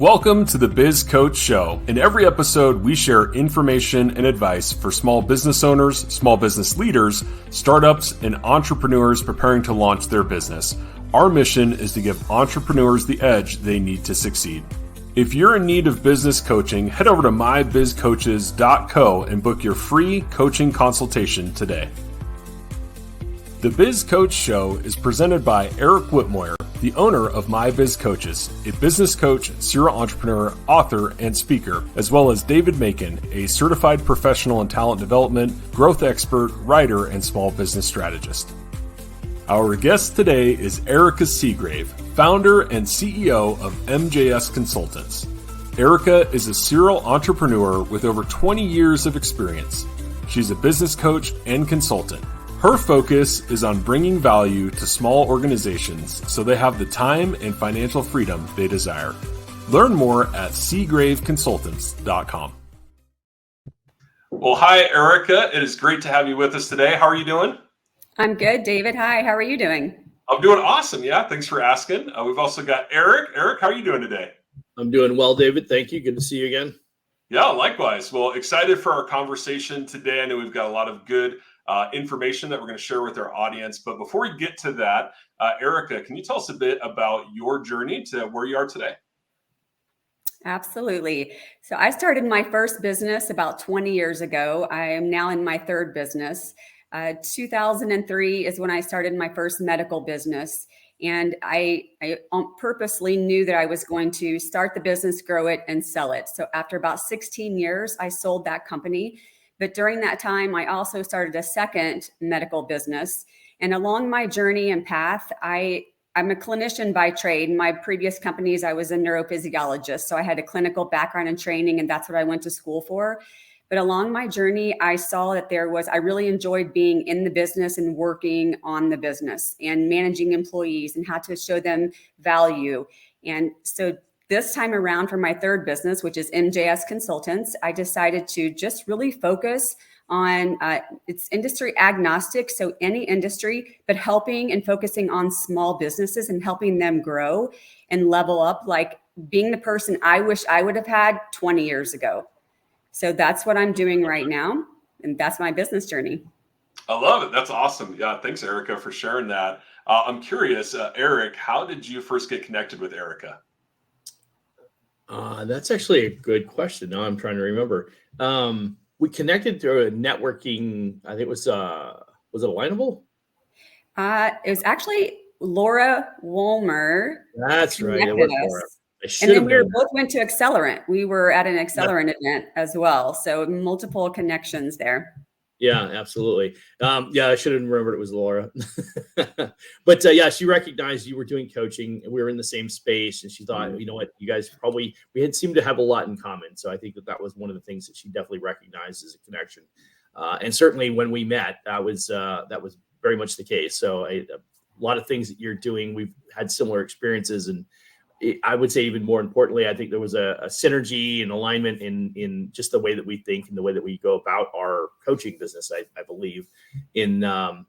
Welcome to the Biz Coach Show. In every episode, we share information and advice for small business owners, small business leaders, startups, and entrepreneurs preparing to launch their business. Our mission is to give entrepreneurs the edge they need to succeed. If you're in need of business coaching, head over to mybizcoaches.co and book your free coaching consultation today. The Biz Coach Show is presented by Eric Whitmoyer, the owner of My Biz Coaches, a business coach, serial entrepreneur, author, and speaker, as well as David Macon, a certified professional in talent development, growth expert, writer, and small business strategist. Our guest today is Erica Seagrave, founder and CEO of MJS Consultants. Erica is a serial entrepreneur with over 20 years of experience. She's a business coach and consultant. Her focus is on bringing value to small organizations so they have the time and financial freedom they desire. Learn more at seagraveconsultants.com. Well, hi, Erica. It is great to have you with us today. How are you doing? I'm good, David. Hi, how are you doing? I'm doing awesome. Yeah, thanks for asking. We've also got Eric. Eric, how are you doing today? I'm doing well, David. Thank you. Good to see you again. Yeah, likewise. Well, excited for our conversation today. I know we've got a lot of good information that we're going to share with our audience. But before we get to that, Erica, can you tell us a bit about your journey to where you are today? Absolutely. So I started my first business about 20 years ago. I am now in my third business. 2003 is when I started my first medical business. And I purposely knew that I was going to start the business, grow it, and sell it. So after about 16 years, I sold that company. But during that time, I also started a second medical business. And along my journey and path, I'm a clinician by trade. In my previous companies, I was a neurophysiologist. So I had a clinical background and training, and that's what I went to school for. But along my journey, I saw that I really enjoyed being in the business and working on the business and managing employees and how to show them value. And so this time around for my third business, which is MJS Consultants, I decided to just really focus on it's industry agnostic, so any industry, but helping and focusing on small businesses and helping them grow and level up, like being the person I wish I would have had 20 years ago. So that's what I'm doing right now, and that's my business journey. I love it. That's awesome. Yeah, thanks, Erica, for sharing that. I'm curious, Eric, how did you first get connected with Erica? That's actually a good question. Now I'm trying to remember. We connected through a networking. I think it was it Alignable? It was actually Laura Wolmer. That's right. It was Laura. And then we both went to Accelerant. We were at an Accelerant event as well. So multiple connections there. Yeah, absolutely. I should have remembered it was Laura. But she recognized you were doing coaching and we were in the same space. And she thought, you know what, you guys we had seemed to have a lot in common. So I think that was one of the things that she definitely recognized as a connection. And certainly when we met, that was very much the case. So a lot of things that you're doing, we've had similar experiences. And I would say even more importantly, I think there was a synergy and alignment in just the way that we think and the way that we go about our coaching business. I believe in how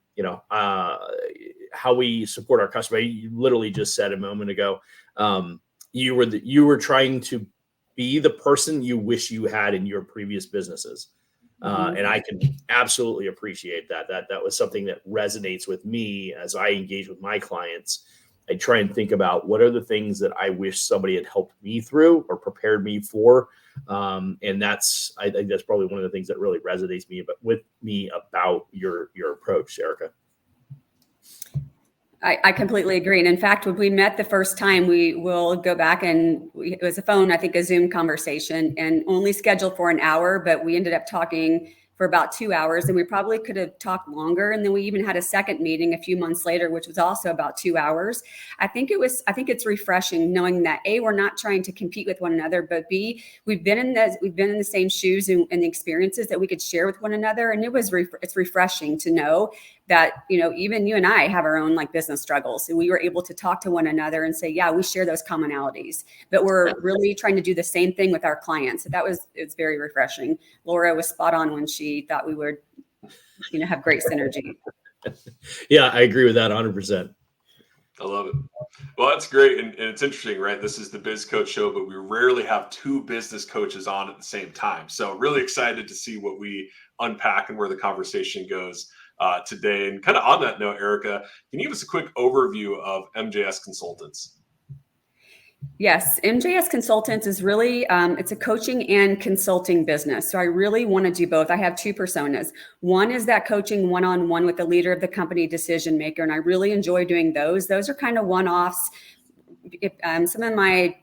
we support our customer. You literally just said a moment ago, you were trying to be the person you wish you had in your previous businesses, and I can absolutely appreciate that. That was something that resonates with me as I engage with my clients. I try and think about what are the things that I wish somebody had helped me through or prepared me for. And I think that's probably one of the things that really resonates with me about your approach, Erica. I completely agree. And in fact, when we met the first time, we will go back and it was a Zoom conversation and only scheduled for an hour, but we ended up talking for about 2 hours, and we probably could have talked longer. And then we even had a second meeting a few months later, which was also about 2 hours. I think it's refreshing knowing that A, we're not trying to compete with one another, but B, we've been in the same shoes and the experiences that we could share with one another. And it's refreshing to know that, even you and I have our own business struggles, and we were able to talk to one another and say, yeah, we share those commonalities, but we're really trying to do the same thing with our clients. So it's very refreshing. Laura was spot on when she thought we would, have great synergy. Yeah, I agree with that 100%. I love it. Well, that's great. And it's interesting, right? This is the Biz Coach Show, but we rarely have two business coaches on at the same time. So really excited to see what we unpack and where the conversation goes today. And kind of on that note, Erica, can you give us a quick overview of MJS Consultants? Yes, MJS Consultants is really, it's a coaching and consulting business. So I really want to do both. I have two personas. One is that coaching one-on-one with the leader of the company decision maker. And I really enjoy doing those. Those are kind of one-offs. Some of my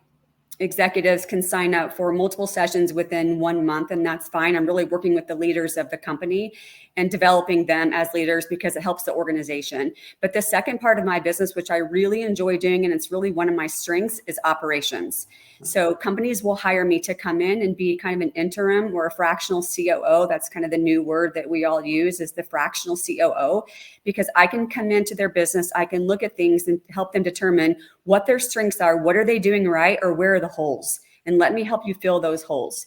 executives can sign up for multiple sessions within 1 month, and that's fine. I'm really working with the leaders of the company and developing them as leaders because it helps the organization. But the second part of my business, which I really enjoy doing, and it's really one of my strengths, is operations. So companies will hire me to come in and be kind of an interim or a fractional COO. That's kind of the new word that we all use, is the fractional COO, because I can come into their business, I can look at things and help them determine what their strengths are, what are they doing right, or where are the holes, and let me help you fill those holes.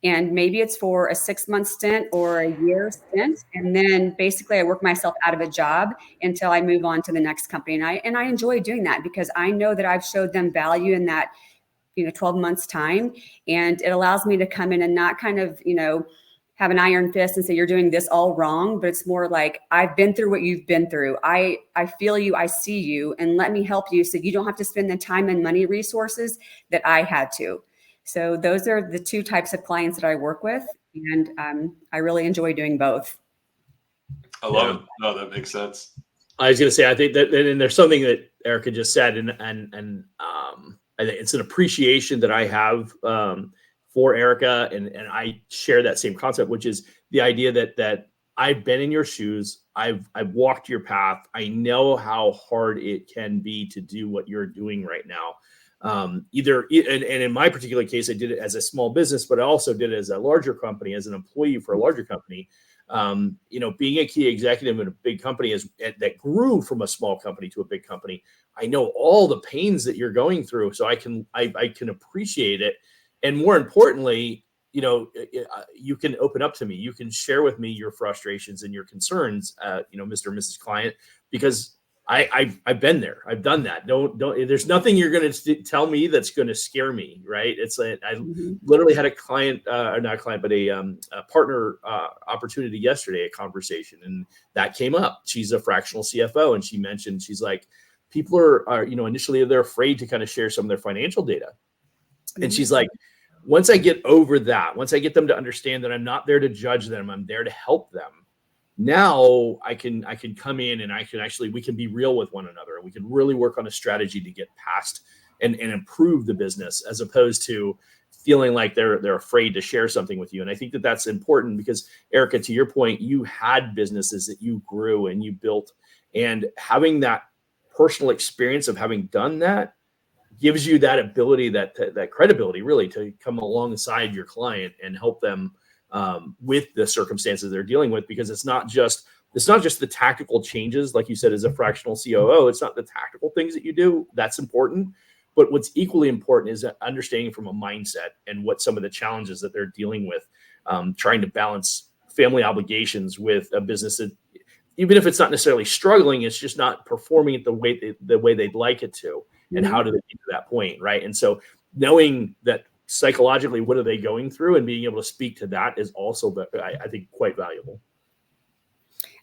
And maybe it's for a 6-month stint or a year stint. And then basically I work myself out of a job until I move on to the next company. And I enjoy doing that because I know that I've showed them value in that, 12 months time. And it allows me to come in and not kind of, have an iron fist and say, you're doing this all wrong. But it's more like, I've been through what you've been through. I feel you, I see you, and let me help you so you don't have to spend the time and money resources that I had to. So those are the two types of clients that I work with. And I really enjoy doing both. I love it. No, that makes sense. I was going to say, I think that, and there's something that Erica just said, and I think it's an appreciation that I have for Erica, and I share that same concept, which is the idea that I've been in your shoes, I've walked your path, I know how hard it can be to do what you're doing right now. And in my particular case, I did it as a small business, but I also did it as a larger company, as an employee for a larger company. Being a key executive in a big company that grew from a small company to a big company, I know all the pains that you're going through, so I can appreciate it. And more importantly, you can open up to me, you can share with me your frustrations and your concerns, Mr. and Mrs. Client, because I've been there. I've done that. Don't. There's nothing you're going to tell me that's going to scare me, right? It's like I literally had a client, not a client, but a partner opportunity yesterday, a conversation, and that came up. She's a fractional CFO, and she mentioned, she's like, people are initially they're afraid to kind of share some of their financial data, and she's like, once I get over that, once I get them to understand that I'm not there to judge them, I'm there to help them. Now I can come in and we can be real with one another. We can really work on a strategy to get past and improve the business, as opposed to feeling like they're afraid to share something with you. And I think that that's important because, Erica, to your point, you had businesses that you grew and you built, and having that personal experience of having done that gives you that ability, that credibility, really, to come alongside your client and help them with the circumstances they're dealing with, because it's not just the tactical changes, like you said, as a fractional COO. It's not the tactical things that you do that's important, but what's equally important is understanding from a mindset and what some of the challenges that they're dealing with, trying to balance family obligations with a business that, even if it's not necessarily struggling, it's just not performing it the way they'd like it to, and how do they get to that point, right? And so knowing that psychologically, what are they going through, and being able to speak to that is also, I think, quite valuable.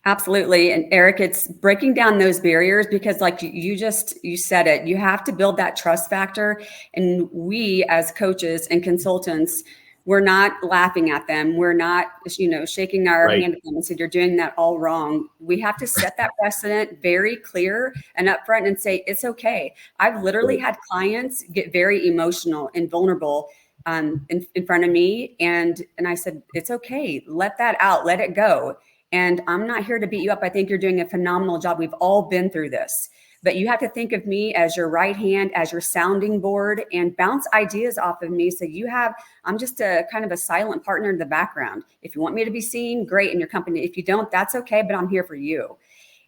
Absolutely. And Eric, it's breaking down those barriers, because like you said it, you have to build that trust factor. And we as coaches and consultants, we're not laughing at them. We're not, shaking our hand at them and saying, you're doing that all wrong. We have to set that precedent very clear and upfront and say, it's okay. I've literally had clients get very emotional and vulnerable in front of me. And I said, it's okay. Let that out. Let it go. And I'm not here to beat you up. I think you're doing a phenomenal job. We've all been through this. But you have to think of me as your right hand, as your sounding board, and bounce ideas off of me. So I'm just a kind of a silent partner in the background. If you want me to be seen, great, in your company. If you don't, that's okay, but I'm here for you.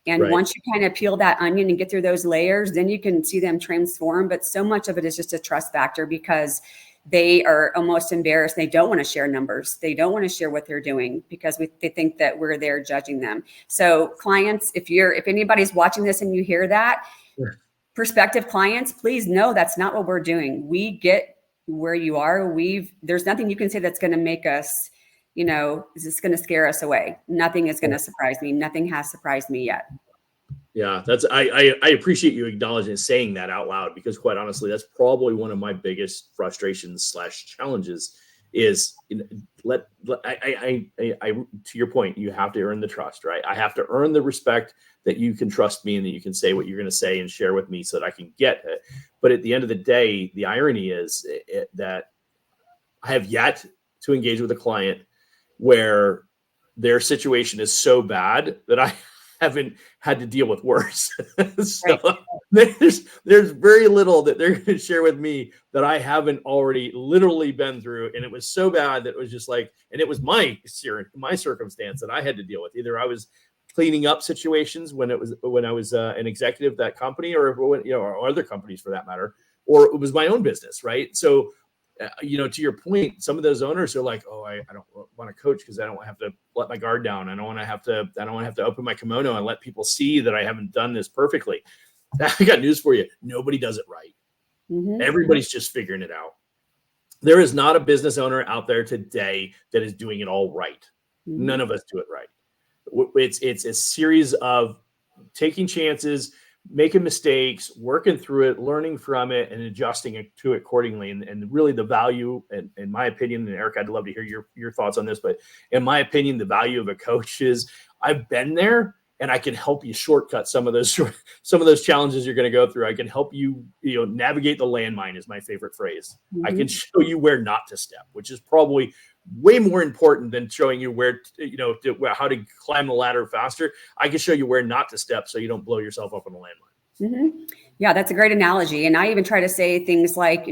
And once you kind of peel that onion and get through those layers, then you can see them transform. But so much of it is just a trust factor, because they are almost embarrassed. They don't want to share numbers. They don't want to share what they're doing, because they think that we're there judging them. So clients, if anybody's watching this and you hear that, prospective clients, please know that's not what we're doing. We get where you are. There's nothing you can say that's going to make us, is this going to scare us away? Nothing is going to surprise me. Nothing has surprised me yet. Yeah, I appreciate you acknowledging and saying that out loud, because quite honestly, that's probably one of my biggest frustrations / challenges is to your point, you have to earn the trust, right? I have to earn the respect that you can trust me and that you can say what you're going to say and share with me so that I can get it. But at the end of the day, the irony is that I have yet to engage with a client where their situation is so bad that I haven't had to deal with worse. So there's very little that they're going to share with me that I haven't already literally been through. And it was so bad that it was just like, and it was my circumstance that I had to deal with. Either I was cleaning up situations when I was an executive at that company, or or other companies for that matter, or it was my own business, right? So to your point, some of those owners are like, oh, I don't want to coach because I don't have to let my guard down. I don't want to have to open my kimono and let people see that I haven't done this perfectly. I got news for you. Nobody does it right. Mm-hmm. Everybody's just figuring it out. There is not a business owner out there today that is doing it all right. Mm-hmm. None of us do it right. It's a series of taking chances, making mistakes, working through it, learning from it, and adjusting it to it accordingly. And really the value, and in my opinion, and Erica, I'd love to hear your thoughts on this, but in my opinion, the value of a coach is I've been there and I can help you shortcut some of those challenges you're going to go through. I can help you, navigate the landmine is my favorite phrase. Mm-hmm. I can show you where not to step, which is probably way more important than showing you where, how to climb the ladder faster. I can show you where not to step so you don't blow yourself up on the landmine. Mm-hmm. Yeah, that's a great analogy. And I even try to say things like,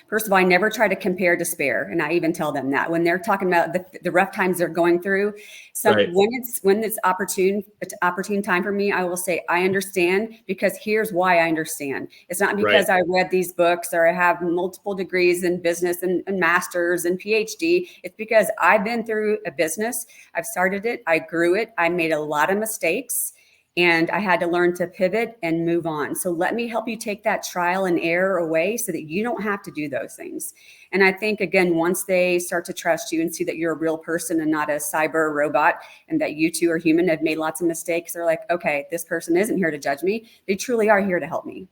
first of all, I never try to compare despair. And I even tell them that when they're talking about the rough times they're going through. So right. when it's opportune time for me, I will say, I understand because here's why I understand. It's not because right. I read these books or I have multiple degrees in business and masters and PhD. It's because I've been through a business. I've started it. I grew it. I made a lot of mistakes. And I had to learn to pivot and move on. So let me help you take that trial and error away so that you don't have to do those things. And I think, again, once they start to trust you and see that you're a real person and not a cyber robot and that you two are human, have made lots of mistakes, they're like, okay, this person isn't here to judge me. They truly are here to help me.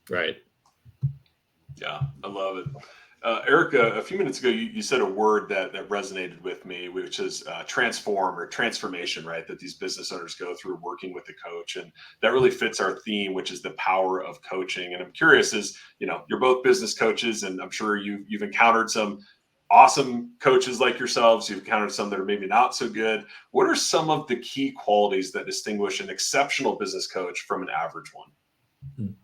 Right. Yeah, I love it. Erica, a few minutes ago, you said a word that resonated with me, which is transform or transformation, right? That these business owners go through working with a coach. And that really fits our theme, which is the power of coaching. And I'm curious, you're both business coaches, and I'm sure you've encountered some awesome coaches like yourselves. You've encountered some that are maybe not so good. What are some of the key qualities that distinguish an exceptional business coach from an average one?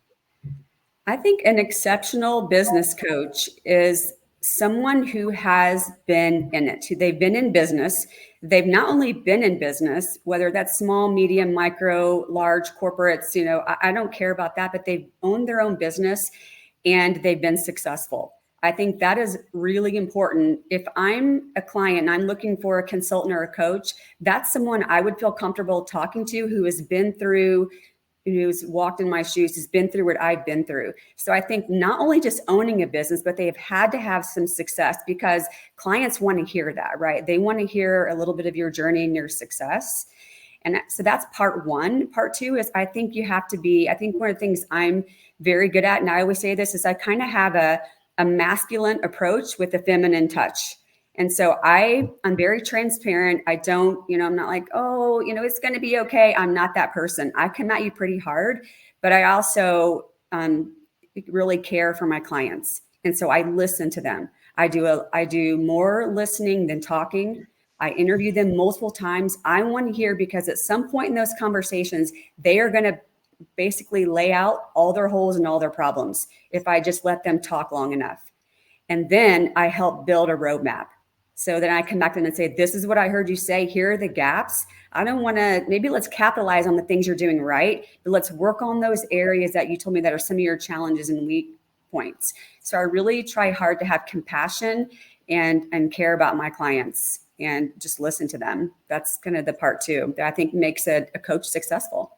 I think an exceptional business coach is someone who has been in it. They've been in business. They've not only been in business, whether that's small, medium, micro, large corporates, I don't care about that, but they've owned their own business and they've been successful. I think that is really important. If I'm a client and I'm looking for a consultant or a coach, that's someone I would feel comfortable talking to who has been through, who's walked in my shoes, has been through what I've been through. So I think not only just owning a business, but they have had to have some success because clients want to hear that, right? They want to hear a little bit of your journey and your success. And so that's part one. Part two is I think one of the things I'm very good at, and I always say this, is I kind of have a masculine approach with a feminine touch. And so I'm very transparent. I don't, I'm not like, oh, it's going to be okay. I'm not that person. I come at you pretty hard, but I also really care for my clients. And so I listen to them. I do more listening than talking. I interview them multiple times. I want to hear because at some point in those conversations, they are going to basically lay out all their holes and all their problems if I just let them talk long enough. And then I help build a roadmap. So then I come back to them and say, this is what I heard you say. Here are the gaps. I don't want to, maybe let's capitalize on the things you're doing right, but let's work on those areas that you told me that are some of your challenges and weak points. So I really try hard to have compassion and care about my clients and just listen to them. That's kind of the part two that I think makes a coach successful.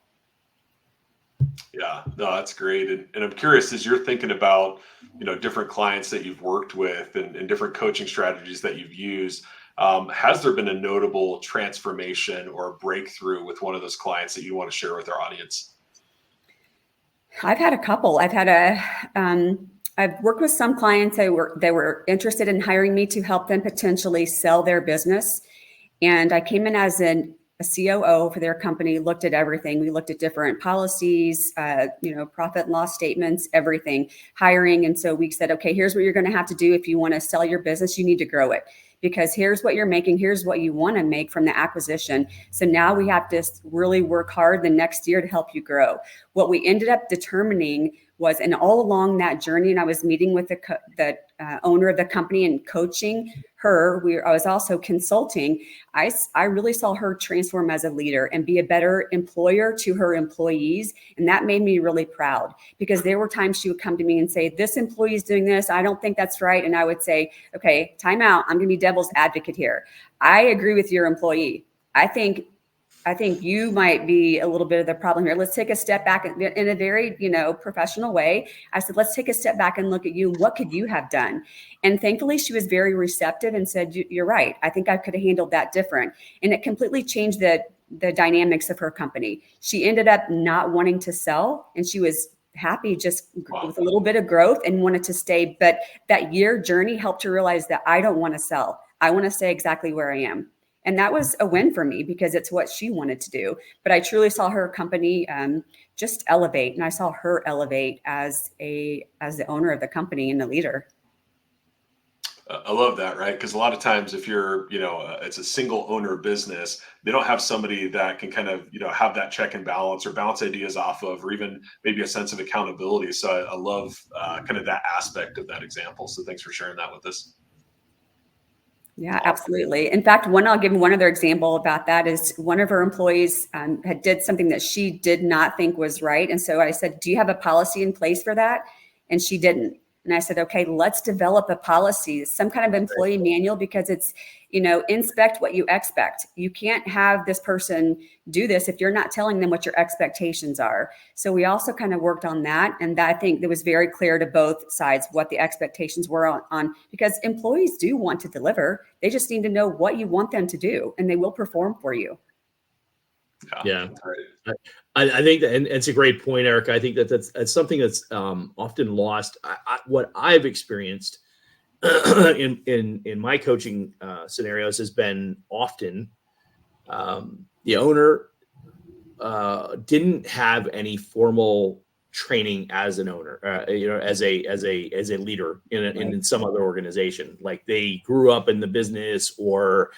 Yeah, no, that's great. And I'm curious, as you're thinking about, different clients that you've worked with and different coaching strategies that you've used, has there been a notable transformation or a breakthrough with one of those clients that you want to share with our audience? I've had a couple. I've worked with some clients that were interested in hiring me to help them potentially sell their business. And I came in as a COO for their company, looked at everything. We looked at different policies, profit and loss statements, everything, hiring. And so we said, okay, here's what you're going to have to do if you want to sell your business. You need to grow it, because here's what you're making. Here's what you want to make from the acquisition. So now we have to really work hard the next year to help you grow. What we ended up determining was, and all along that journey, and I was meeting with the owner of the company and coaching her. I was also consulting. I really saw her transform as a leader and be a better employer to her employees. And that made me really proud, because there were times she would come to me and say, this employee is doing this. I don't think that's right. And I would say, okay, time out. I'm going to be devil's advocate here. I agree with your employee. I think you might be a little bit of the problem here. Let's take a step back in a very, professional way. I said, let's take a step back and look at you. What could you have done? And thankfully, she was very receptive and said, you're right. I think I could have handled that different. And it completely changed the dynamics of her company. She ended up not wanting to sell, and she was happy just with a little bit of growth and wanted to stay. But that year journey helped her realize that I don't want to sell. I want to stay exactly where I am. And that was a win for me, because it's what she wanted to do. But I truly saw her company just elevate, and I saw her elevate as the owner of the company and the leader. I love that, right? Because a lot of times, if you're, it's a single owner business, they don't have somebody that can kind of, have that check and balance or bounce ideas off of, or even maybe a sense of accountability. So I love kind of that aspect of that example. So thanks for sharing that with us. Yeah, absolutely. In fact, I'll give one other example about that is one of her employees had did something that she did not think was right. And so I said, do you have a policy in place for that? And she didn't. And I said, okay, let's develop a policy, some kind of employee manual, because it's, inspect what you expect. You can't have this person do this if you're not telling them what your expectations are. So we also kind of worked on that. And I think it was very clear to both sides what the expectations were on, because employees do want to deliver. They just need to know what you want them to do, and they will perform for you. Yeah. I think that, and it's a great point, Erica. I think that's something that's often lost. What I've experienced in my coaching scenarios has been often the owner didn't have any formal training as an owner, as a leader in some other organization. Like they grew up in the business, or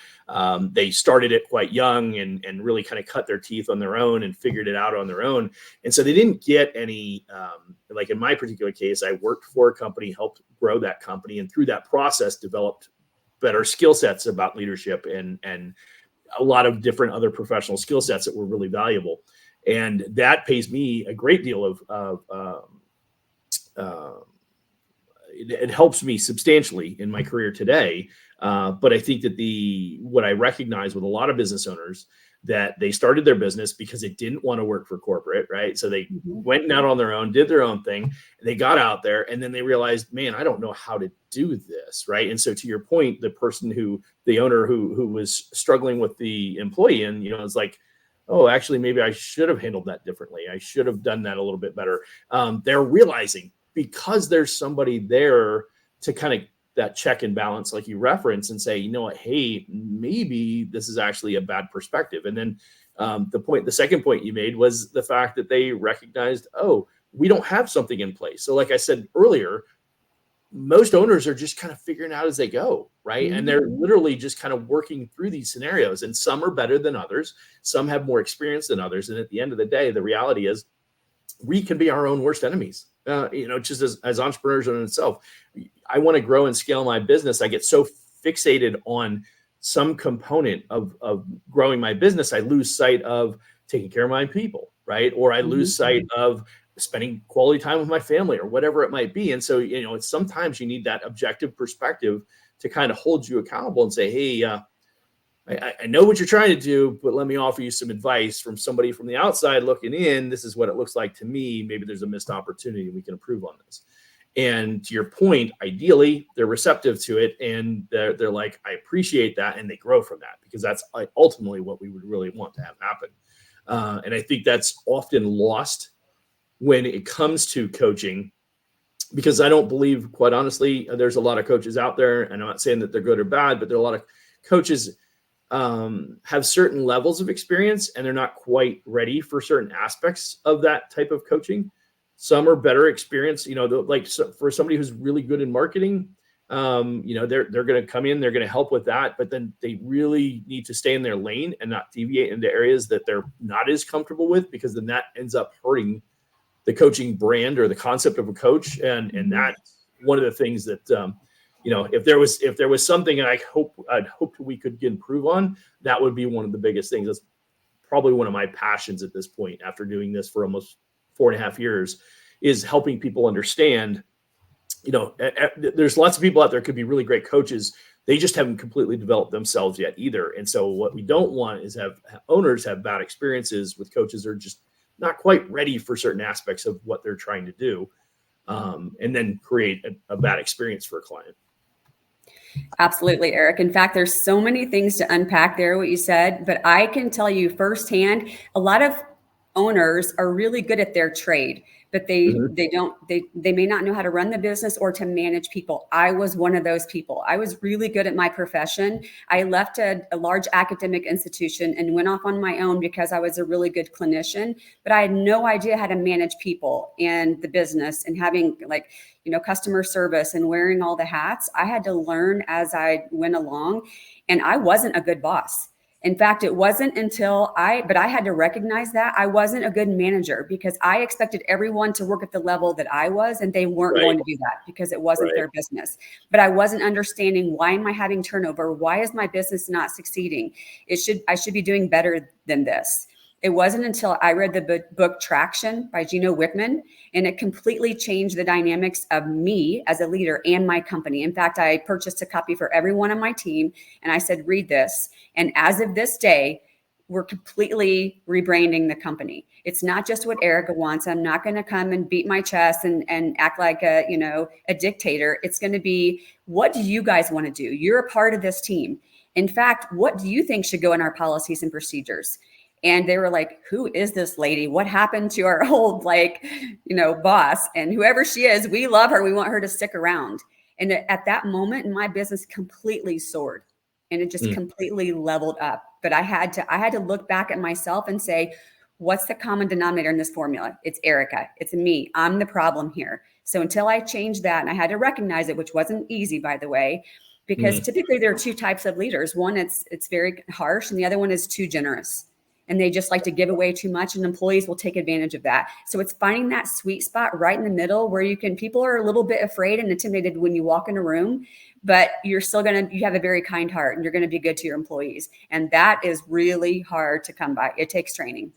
they started it quite young and really kind of cut their teeth on their own and figured it out on their own. And so they didn't get any, like in my particular case, I worked for a company, helped grow that company, and through that process developed better skill sets about leadership and a lot of different other professional skill sets that were really valuable. And that pays me a great deal it helps me substantially in my career today. But I think that what I recognize with a lot of business owners, that they started their business because they didn't want to work for corporate, right? So they went out on their own, did their own thing. They got out there, and then they realized, man, I don't know how to do this, right? And so to your point, the owner who was struggling with the employee, and it's like, oh, actually, maybe I should have handled that differently. I should have done that a little bit better. They're realizing, because there's somebody there to kind of that check and balance, like you reference, and say, you know what, hey, maybe this is actually a bad perspective. And then the second point you made was the fact that they recognized, oh, we don't have something in place. So like I said earlier, most owners are just kind of figuring out as they go, right? And they're literally just kind of working through these scenarios, and some are better than others. Some have more experience than others. And at the end of the day, the reality is we can be our own worst enemies, just as entrepreneurs in itself. I want to grow and scale my business. I get so fixated on some component of growing my business, I lose sight of taking care of my people, right? Or I lose sight of spending quality time with my family, or whatever it might be. And so, it's sometimes you need that objective perspective to kind of hold you accountable and say, hey, I know what you're trying to do, but let me offer you some advice from somebody from the outside looking in. This is what it looks like to me. Maybe there's a missed opportunity. We can improve on this. And to your point, ideally, they're receptive to it, and they're like, I appreciate that, and they grow from that, because that's ultimately what we would really want to have happen. And I think that's often lost when it comes to coaching, because I don't believe, quite honestly, there's a lot of coaches out there, and I'm not saying that they're good or bad, but there are a lot of coaches have certain levels of experience, and they're not quite ready for certain aspects of that type of coaching. Some are better experienced, for somebody who's really good in marketing, they're going to come in, they're going to help with that, but then they really need to stay in their lane and not deviate into areas that they're not as comfortable with, because then that ends up hurting the coaching brand or the concept of a coach. And that's one of the things that, if there was something I'd hoped we could improve on, that would be one of the biggest things. That's probably one of my passions at this point, after doing this for almost 4.5 years, is helping people understand, there's lots of people out there could be really great coaches. They just haven't completely developed themselves yet either. And so what we don't want is have owners have bad experiences with coaches who are just not quite ready for certain aspects of what they're trying to do, and then create a bad experience for a client. Absolutely, Eric. In fact, there's so many things to unpack there, what you said, but I can tell you firsthand, a lot of owners are really good at their trade, but they may not know how to run the business or to manage people. I was one of those people. I was really good at my profession. I left a large academic institution and went off on my own because I was a really good clinician, but I had no idea how to manage people and the business, and having customer service and wearing all the hats. I had to learn as I went along, and I wasn't a good boss. In fact, it wasn't until I had to recognize that I wasn't a good manager, because I expected everyone to work at the level that I was, and they weren't going to do that because it wasn't their business. But I wasn't understanding, why am I having turnover? Why is my business not succeeding? I should be doing better than this. It wasn't until I read the book Traction by Gino Wickman, and it completely changed the dynamics of me as a leader and my company. In fact, I purchased a copy for everyone on my team, and I said, read this. And as of this day, we're completely rebranding the company. It's not just what Erica wants. I'm not going to come and beat my chest and act like a dictator. It's going to be, what do you guys want to do? You're a part of this team. In fact, what do you think should go in our policies and procedures? And they were like, who is this lady? What happened to our old, boss? And whoever she is, we love her. We want her to stick around. And at that moment, my business completely soared, and it just completely leveled up. But I had to look back at myself and say, what's the common denominator in this formula? It's Erica. It's me. I'm the problem here. So until I changed that, and I had to recognize it, which wasn't easy, by the way, because typically there are two types of leaders. One, it's very harsh, and the other one is too generous. And they just like to give away too much, and employees will take advantage of that. So it's finding that sweet spot right in the middle where people are a little bit afraid and intimidated when you walk in a room, but you have a very kind heart, and you're going to be good to your employees. And that is really hard to come by. It takes training.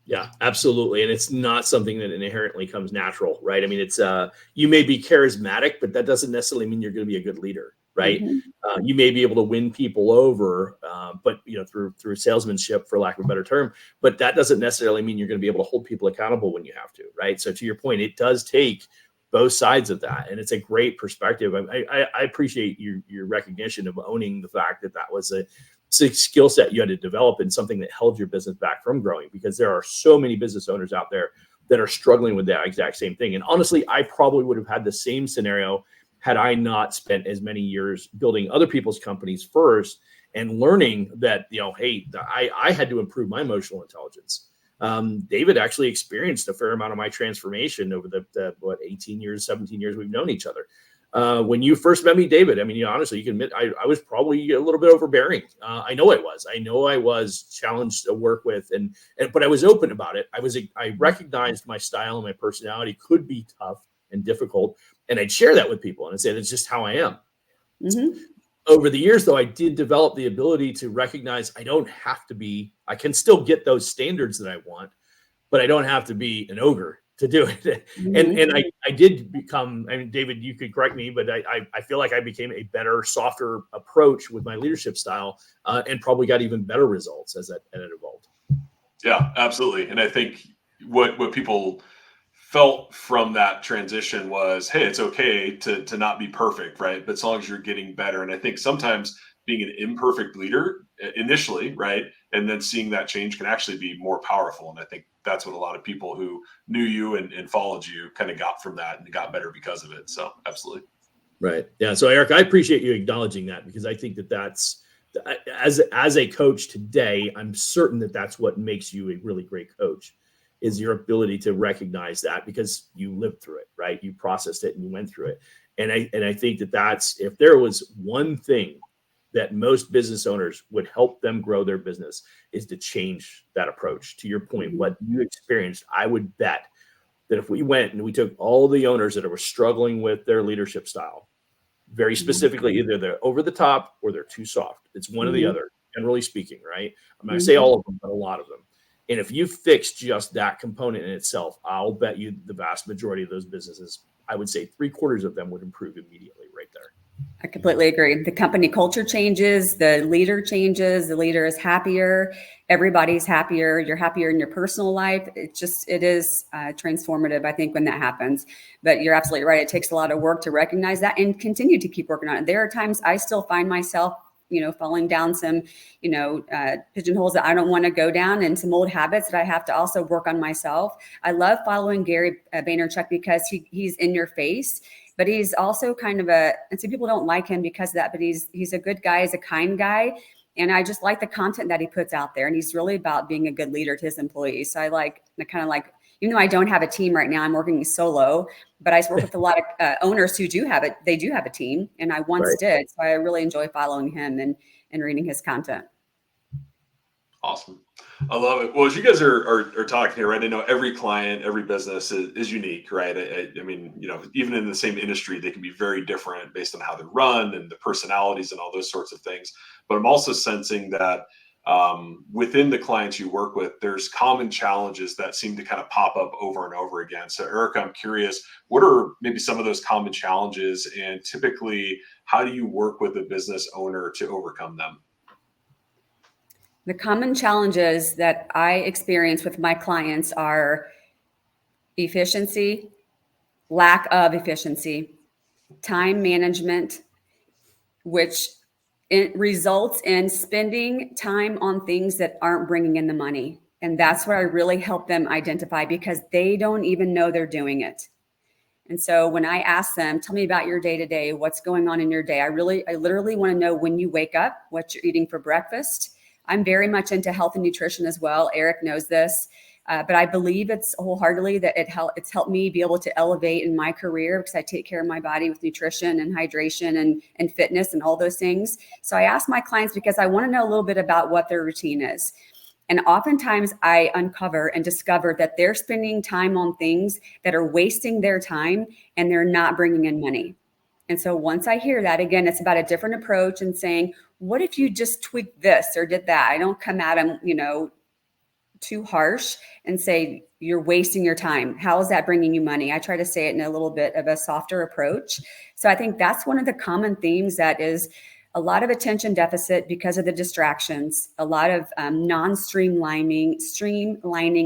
Yeah, absolutely. And it's not something that inherently comes natural, right? I mean, it's you may be charismatic, but that doesn't necessarily mean you're going to be a good leader, right? You may be able to win people over, but through salesmanship, for lack of a better term, but that doesn't necessarily mean you're going to be able to hold people accountable when you have to, right? So to your point, it does take both sides of that, and it's a great perspective. I appreciate your recognition of owning the fact that was a skill set you had to develop, and something that held your business back from growing, because there are so many business owners out there that are struggling with that exact same thing. And honestly, I probably would have had the same scenario had I not spent as many years building other people's companies first, and learning that, hey, I had to improve my emotional intelligence. David actually experienced a fair amount of my transformation over the 18 years, 17 years we've known each other. When you first met me, David, I mean, honestly, you can admit I was probably a little bit overbearing. I know I was challenged to work with, but I was open about it. I recognized my style and my personality could be tough and difficult, and I'd share that with people, and I'd say, that's just how I am. Over the years, though, I did develop the ability to recognize I can still get those standards that I want, but I don't have to be an ogre to do it. And I did become, I mean, David, you could correct me, but I feel like I became a better, softer approach with my leadership style, and probably got even better results as it evolved. Yeah, absolutely. And I think what people felt from that transition was, hey, it's okay to not be perfect, right? But as long as you're getting better. And I think sometimes being an imperfect leader initially, right, and then seeing that change can actually be more powerful. And I think that's what a lot of people who knew you and followed you kind of got from that and got better because of it. So absolutely. Right. Yeah. So Eric, I appreciate you acknowledging that, because I think that's, as a coach today, I'm certain that that's what makes you a really great coach, is your ability to recognize that, because you lived through it, right? You processed it and you went through it. And I think that's, if there was one thing that most business owners would help them grow their business, is to change that approach. To your point, what you experienced, I would bet that if we went and we took all the owners that were struggling with their leadership style, very specifically, either they're over the top or they're too soft. It's one or the other, generally speaking, right? I'm going to say all of them, but a lot of them. And if you fix just that component in itself, I'll bet you the vast majority of those businesses, I would say 3/4 of them would improve immediately right there. I completely agree. The company culture changes, the leader changes, the leader is happier, everybody's happier, you're happier in your personal life. It is transformative, I think, when that happens. But you're absolutely right. It takes a lot of work to recognize that and continue to keep working on it. There are times I still find myself, falling down some, pigeonholes that I don't want to go down, and some old habits that I have to also work on myself. I love following Gary Vaynerchuk because he's in your face, but he's also kind of and some people don't like him because of that, but he's a good guy, he's a kind guy. And I just like the content that he puts out there. And he's really about being a good leader to his employees. So I kind of like, even though I don't have a team right now, I'm working solo, but I work with a lot of owners who do have it. They do have a team, and I once did. So I really enjoy following him and reading his content. Awesome. I love it. Well, as you guys are talking here, right, I know every client, every business is unique, right? I mean, even in the same industry, they can be very different based on how they're run and the personalities and all those sorts of things. But I'm also sensing that within the clients you work with, there's common challenges that seem to kind of pop up over and over again. So Erica, I'm curious, what are maybe some of those common challenges, and typically how do you work with a business owner to overcome them? The common challenges that I experience with my clients are efficiency, lack of efficiency, time management, which it results in spending time on things that aren't bringing in the money. And that's where I really help them identify, because they don't even know they're doing it. And so when I ask them, tell me about your day to day, what's going on in your day? I literally want to know when you wake up, what you're eating for breakfast. I'm very much into health and nutrition as well. Eric knows this, but I believe it's wholeheartedly that it's helped me be able to elevate in my career, because I take care of my body with nutrition and hydration and fitness and all those things. So I ask my clients because I want to know a little bit about what their routine is. And oftentimes I uncover and discover that they're spending time on things that are wasting their time, and they're not bringing in money. And so once I hear that, again, it's about a different approach and saying, what if you just tweaked this or did that? I don't come at them, too harsh and say, you're wasting your time. How is that bringing you money? I try to say it in a little bit of a softer approach. So I think that's one of the common themes, that is a lot of attention deficit because of the distractions, a lot of streamlining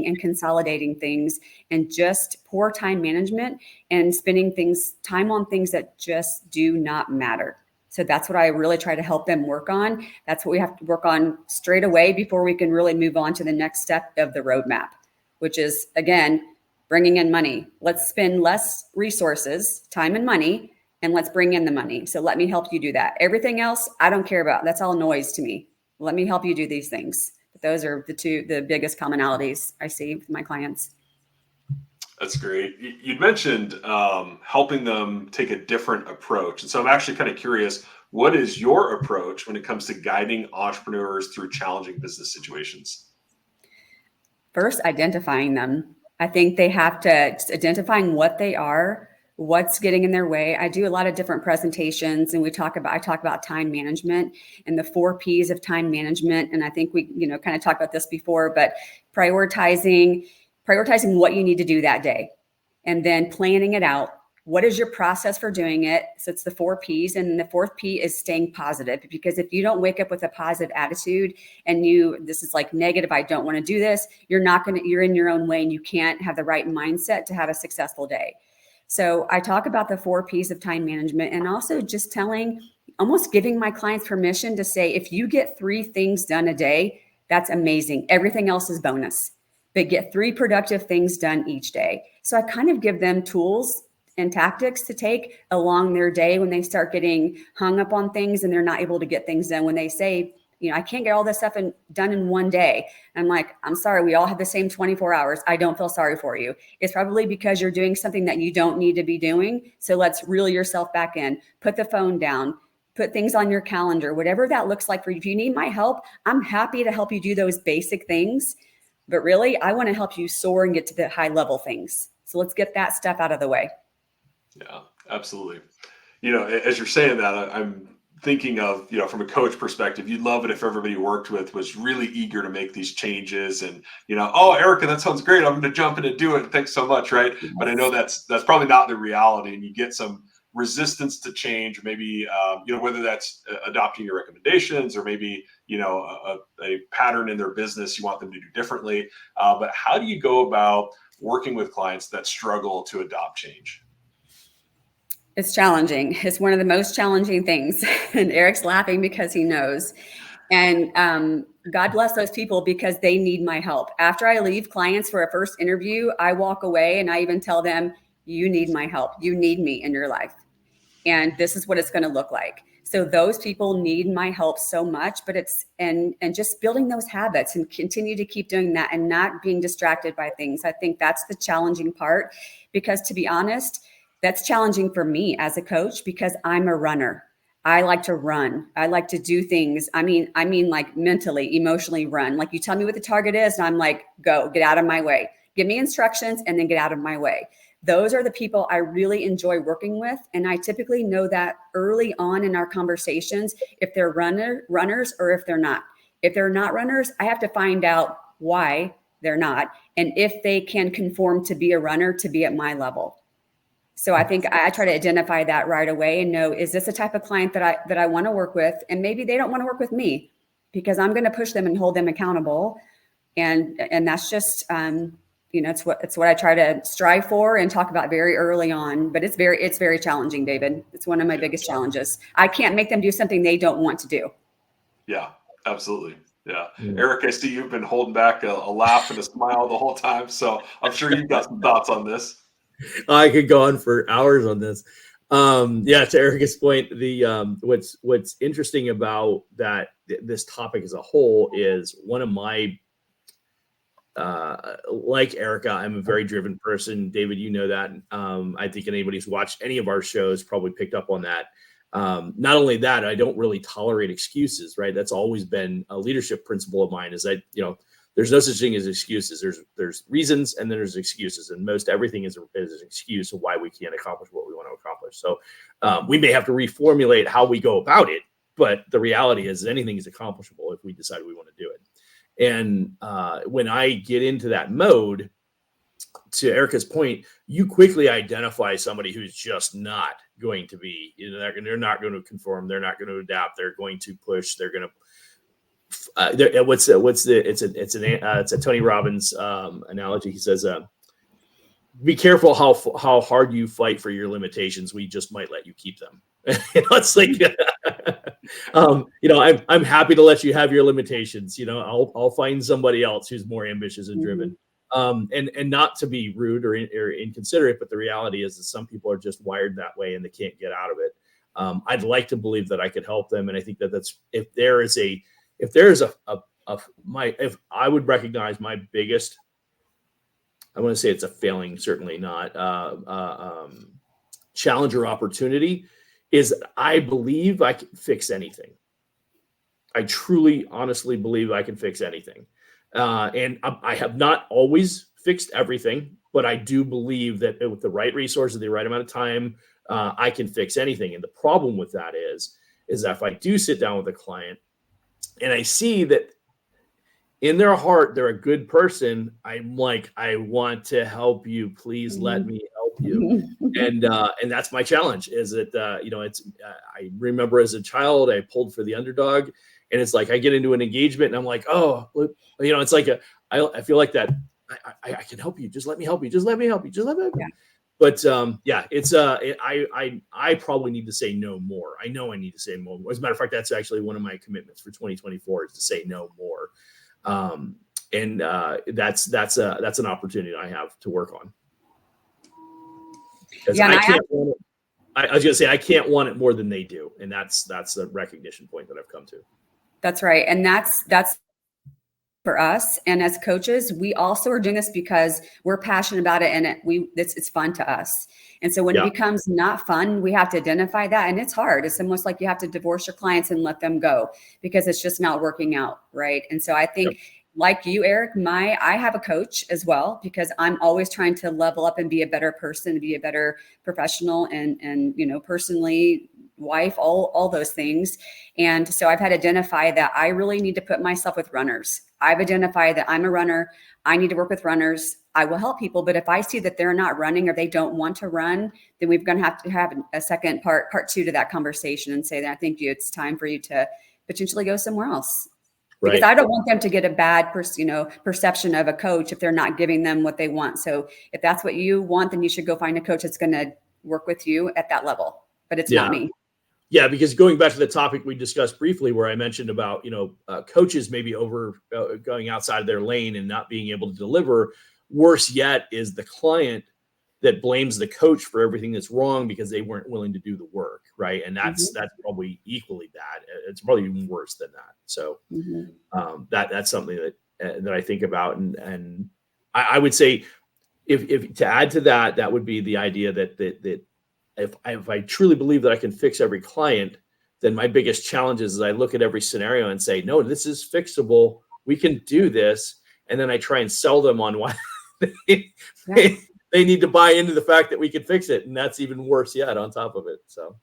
and consolidating things, and just poor time management and spending time on things that just do not matter. So that's what I really try to help them work on. That's what we have to work on straight away before we can really move on to the next step of the roadmap, which is, again, bringing in money. Let's spend less resources, time and money, and let's bring in the money. So let me help you do that. Everything else, I don't care about. That's all noise to me. Let me help you do these things. But those are the biggest commonalities I see with my clients. That's great. You'd mentioned helping them take a different approach. And so I'm actually kind of curious, what is your approach when it comes to guiding entrepreneurs through challenging business situations? First, identifying them. I think they have to identifying what they are, what's getting in their way. I do a lot of different presentations, and I talk about time management and the 4 P's of time management. And I think we, kind of talked about this before, but prioritizing what you need to do that day. and then planning it out. What is your process for doing it? So it's the 4 P's. And the 4th P is staying positive, because if you don't wake up with a positive attitude and this is like negative, I don't want to do this, you're in your own way, and you can't have the right mindset to have a successful day. So I talk about the 4 P's of time management, and also just almost giving my clients permission to say, if you get 3 things done a day, that's amazing. Everything else is bonus, but get 3 productive things done each day. So I kind of give them tools and tactics to take along their day when they start getting hung up on things and they're not able to get things done. When they say, I can't get all this stuff done in one day. I'm like, I'm sorry, we all have the same 24 hours. I don't feel sorry for you. It's probably because you're doing something that you don't need to be doing. So let's reel yourself back in, put the phone down, put things on your calendar, whatever that looks like for you. If you need my help, I'm happy to help you do those basic things. But really, I want to help you soar and get to the high level things. So let's get that stuff out of the way. Yeah, absolutely. As you're saying that, I'm thinking of, from a coach perspective, you'd love it if everybody you worked with was really eager to make these changes and, oh, Erica, that sounds great. I'm going to jump in and do it. Thanks so much. Right. Yes. But I know that's probably not the reality, and you get some resistance to change, maybe, whether that's adopting your recommendations or maybe, a pattern in their business you want them to do differently. But how do you go about working with clients that struggle to adopt change? It's challenging. It's one of the most challenging things. And Eric's laughing because he knows. And God bless those people, because they need my help. After I leave clients for a first interview, I walk away and I even tell them, you need my help. You need me in your life. And this is what it's going to look like. So those people need my help so much, but and just building those habits and continue to keep doing that and not being distracted by things. I think that's the challenging part, because to be honest, that's challenging for me as a coach, because I'm a runner. I like to run. I like to do things. I mean, like mentally, emotionally run. Like, you tell me what the target is, and I'm like, go, get out of my way. Give me instructions and then get out of my way. Those are the people I really enjoy working with. And I typically know that early on in our conversations, if they're runners or if they're not. If they're not runners, I have to find out why they're not, and if they can conform to be a runner to be at my level. So I think I try to identify that right away and know, is this the type of client that I want to work with? And maybe they don't want to work with me, because I'm going to push them and hold them accountable. And that's just, it's what I try to strive for and talk about very early on. But it's very challenging, David. It's one of my biggest challenges. I can't make them do something they don't want to do. Yeah, absolutely. Yeah. Eric, I see you've been holding back a laugh and a smile the whole time. So I'm sure you've got some thoughts on this. I could go on for hours on this. To Erica's point, the what's interesting about this topic as a whole is one of my like Erica, I'm a very driven person. David, you know that. I think anybody who's watched any of our shows probably picked up on that. Not only that, I don't really tolerate excuses, right? That's always been a leadership principle of mine, is that, there's no such thing as excuses. There's reasons, and then there's excuses, and most everything is an excuse of why we can't accomplish what we want to accomplish. So we may have to reformulate how we go about it, but the reality is anything is accomplishable if we decide we want to do it. And when I get into that mode, to Erica's point, you quickly identify somebody who's just not going to be, they're not going to conform. They're not going to adapt. They're going to push. They're going to, it's a Tony Robbins analogy. He says, be careful how hard you fight for your limitations. We just might let you keep them. It's like, I'm happy to let you have your limitations. I'll find somebody else who's more ambitious and driven. And not to be rude or inconsiderate, but the reality is that some people are just wired that way and they can't get out of it. I'd like to believe that I could help them. And I think if I would recognize my biggest, I want to say it's a failing, certainly not challenge or opportunity, is that I believe I can fix anything. I truly, honestly believe I can fix anything. And I have not always fixed everything, but I do believe that with the right resources, the right amount of time, I can fix anything. And the problem with that is that if I do sit down with a client and I see that in their heart, they're a good person, I'm like, I want to help you. Please let me help you. And that's my challenge is that, I remember as a child, I pulled for the underdog, and it's like, I get into an engagement and I'm like, oh, it's like, I feel like that I can help you. Just let me help you. Just let me help you. Just let me help you. Yeah. But I probably need to say no more. I know I need to say more. As a matter of fact, that's actually one of my commitments for 2024 is to say no more. That's an opportunity I have to work on. Yeah, I can't want it. I was gonna say I can't want it more than they do, and that's a recognition point that I've come to. That's right, and that's for us. And as coaches, we also are doing this because we're passionate about it, and it's fun to us. And so when it becomes not fun, we have to identify that, and it's hard. It's almost like you have to divorce your clients and let them go because it's just not working out, right? And so I think. Like you, Eric, I have a coach as well because I'm always trying to level up and be a better person, be a better professional and personally, wife, all those things. And so I've had to identify that I really need to put myself with runners. I've identified that I'm a runner. I need to work with runners. I will help people, but if I see that they're not running or they don't want to run, then we're going to have a second part two to that conversation and say that I think it's time for you to potentially go somewhere else. Because I don't want them to get a bad perception of a coach if they're not giving them what they want. So if that's what you want, then you should go find a coach that's going to work with you at that level. But it's not me. Yeah, because going back to the topic we discussed briefly, where I mentioned about coaches maybe going outside of their lane and not being able to deliver. Worse yet is the client that blames the coach for everything that's wrong because they weren't willing to do the work, right? And that's probably equally bad. It's probably even worse than that. So that's something that I think about, and I would say, if to add to that, that would be the idea that if I truly believe that I can fix every client, then my biggest challenge is I look at every scenario and say, no, this is fixable. We can do this, and then I try and sell them on why. They need to buy into the fact that we can fix it. And that's even worse yet on top of it. So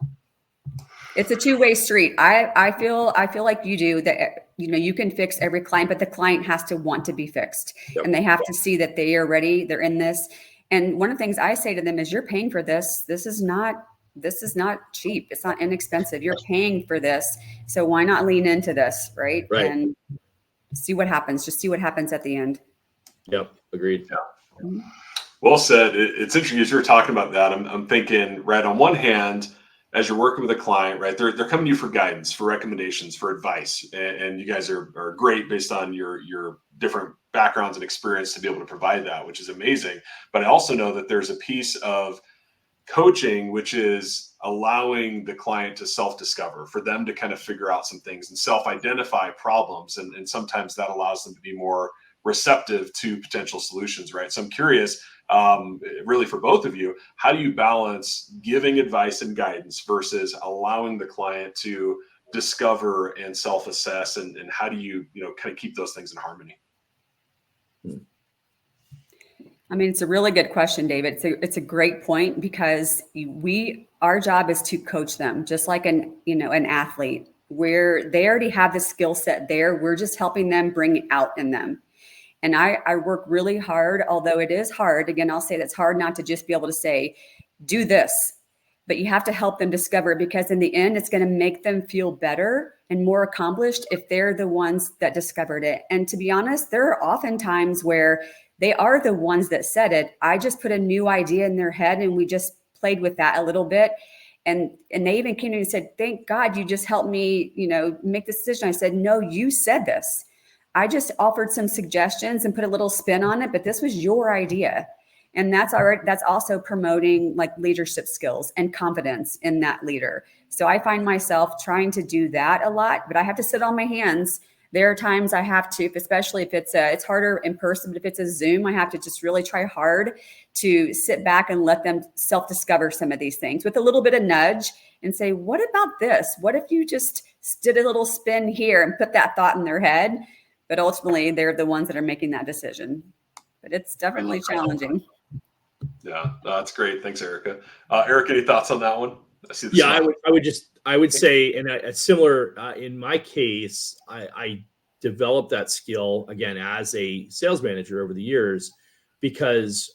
it's a two-way street. I feel like you do that, you can fix every client, but the client has to want to be fixed and they have to see that they are ready. They're in this. And one of the things I say to them is you're paying for this. This is not cheap. It's not inexpensive. You're paying for this. So why not lean into this? Right. And see what happens. Just see what happens at the end. Yep. Agreed. Yeah. Mm-hmm. Well said. It's interesting as you're talking about that. I'm thinking, right, on one hand, as you're working with a client, right, they're coming to you for guidance, for recommendations, for advice, and you guys are great based on your different backgrounds and experience to be able to provide that, which is amazing. But I also know that there's a piece of coaching, which is allowing the client to self-discover, for them to kind of figure out some things and self-identify problems, and sometimes that allows them to be more receptive to potential solutions, right? So I'm curious, really for both of you, how do you balance giving advice and guidance versus allowing the client to discover and self-assess, and how do you kind of keep those things in harmony? I mean, it's a really good question, David. It's a great point because our job is to coach them, just like an athlete, where they already have the skill set there. We're just helping them bring it out in them. And I work really hard, although it is hard. Again, I'll say that's hard not to just be able to say, do this, but you have to help them discover it, because in the end, it's going to make them feel better and more accomplished if they're the ones that discovered it. And to be honest, there are often times where they are the ones that said it. I just put a new idea in their head and we just played with that a little bit. And they even came to me and said, thank God you just helped me, make this decision. I said, no, you said this. I just offered some suggestions and put a little spin on it, but this was your idea. And that's also promoting like leadership skills and confidence in that leader. So I find myself trying to do that a lot, but I have to sit on my hands. There are times I have to, especially if it's harder in person, but if it's a Zoom, I have to just really try hard to sit back and let them self-discover some of these things with a little bit of nudge and say, what about this? What if you just did a little spin here and put that thought in their head? But ultimately, they're the ones that are making that decision. But it's definitely challenging. Yeah, that's great. Thanks, Erica. Eric, any thoughts on that one? I would say, and a similar in my case, I developed that skill again as a sales manager over the years, because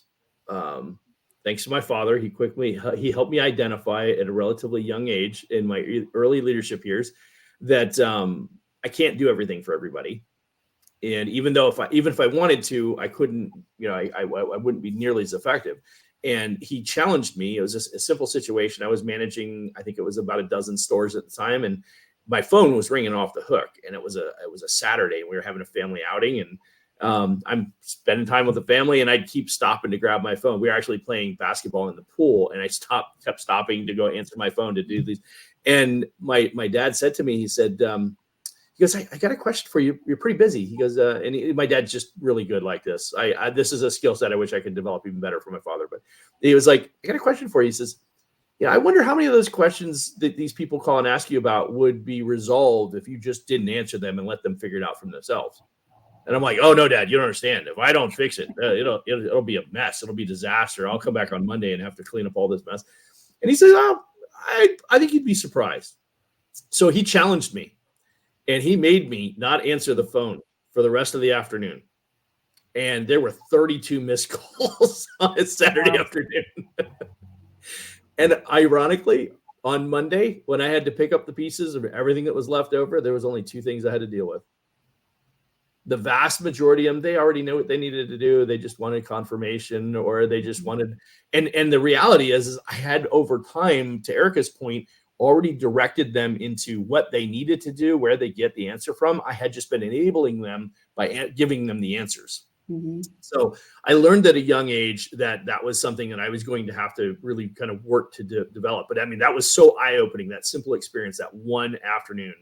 thanks to my father, he helped me identify at a relatively young age in my early leadership years that I can't do everything for everybody. And even if I wanted to, I couldn't, I wouldn't be nearly as effective. And he challenged me. It was a simple situation. I was managing, I think it was about a dozen stores at the time, and my phone was ringing off the hook. And it was a Saturday, and we were having a family outing, and I'm spending time with the family, and I'd keep stopping to grab my phone. We were actually playing basketball in the pool, and I kept stopping to go answer my phone to do these. And my dad said to me, he said, he goes, I got a question for you. You're pretty busy. He goes, my dad's just really good like this. This is a skill set I wish I could develop even better from my father. But he was like, I got a question for you. He says, I wonder how many of those questions that these people call and ask you about would be resolved if you just didn't answer them and let them figure it out for themselves. And I'm like, oh no, Dad, you don't understand. If I don't fix it, it'll be a mess. It'll be a disaster. I'll come back on Monday and have to clean up all this mess. And he says, I think you'd be surprised. So he challenged me. And he made me not answer the phone for the rest of the afternoon. And there were 32 missed calls on a Saturday afternoon. And ironically, on Monday, when I had to pick up the pieces of everything that was left over, there was only two things I had to deal with. The vast majority of them, they already knew what they needed to do. They just wanted confirmation, or they just wanted, and the reality is I had, over time, to Erica's point, already directed them into what they needed to do, where they get the answer from. I had just been enabling them by giving them the answers. Mm-hmm. So I learned at a young age that was something that I was going to have to really kind of work to develop. But I mean, that was so eye-opening, that simple experience, that one afternoon,